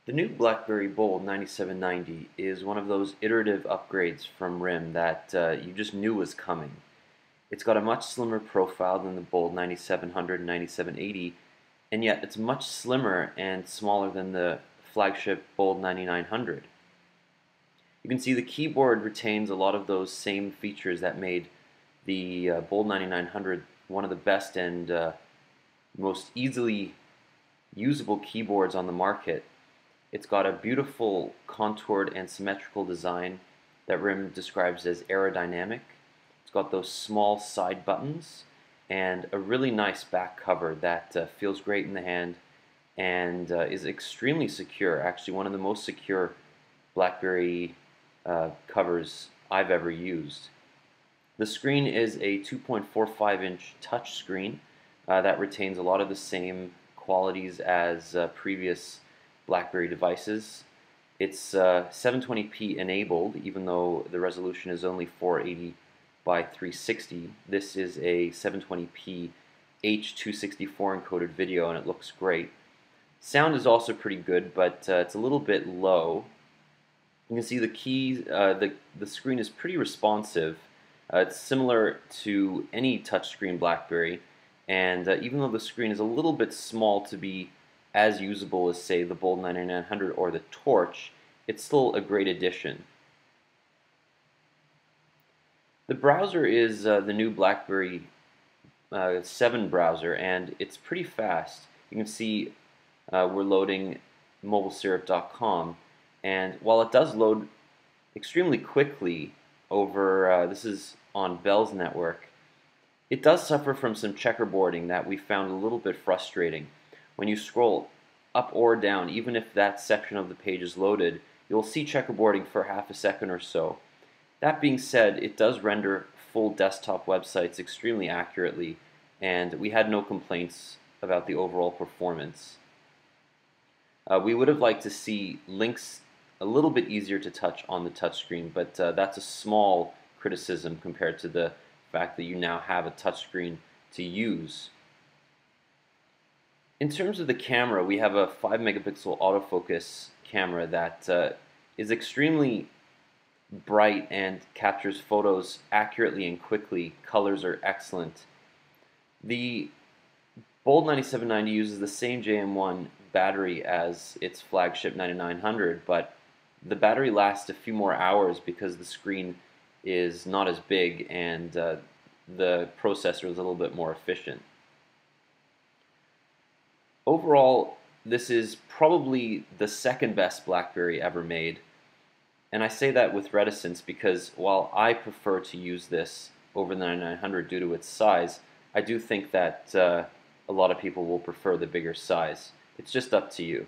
The new BlackBerry Bold 9790 is one of those iterative upgrades from RIM that you just knew was coming. It's got a much slimmer profile than the Bold 9700 and 9780, and yet it's much slimmer and smaller than the flagship Bold 9900. You can see the keyboard retains a lot of those same features that made the Bold 9900 one of the best and most easily usable keyboards on the market. It's got a beautiful contoured and symmetrical design that RIM describes as aerodynamic. It's got those small side buttons and a really nice back cover that feels great in the hand and is extremely secure. Actually, one of the most secure BlackBerry covers I've ever used. The screen is a 2.45-inch touch screen that retains a lot of the same qualities as previous BlackBerry devices. It's 720p enabled, even though the resolution is only 480 by 360. This is a 720p H.264 encoded video, and it looks great. Sound is also pretty good, but it's a little bit low. You can see the keys. The screen is pretty responsive. It's similar to any touchscreen BlackBerry, and even though the screen is a little bit small to be as usable as, say, the Bold 9900 or the Torch, it's still a great addition. The browser is the new BlackBerry 7 browser, and it's pretty fast. You can see we're loading mobilesyrup.com, and while it does load extremely quickly over, this is on Bell's network, it does suffer from some checkerboarding that we found a little bit frustrating. When you scroll up or down, even if that section of the page is loaded, you'll see checkerboarding for half a second or so. That being said, it does render full desktop websites extremely accurately, and we had no complaints about the overall performance. We would have liked to see links a little bit easier to touch on the touchscreen, but that's a small criticism compared to the fact that you now have a touchscreen to use. In terms of the camera, we have a 5 megapixel autofocus camera that is extremely bright and captures photos accurately and quickly. Colors are excellent. The Bold 9790 uses the same JM1 battery as its flagship 9900, but the battery lasts a few more hours because the screen is not as big and the processor is a little bit more efficient. Overall, this is probably the second best BlackBerry ever made, and I say that with reticence because while I prefer to use this over the 9900 due to its size, I do think that a lot of people will prefer the bigger size. It's just up to you.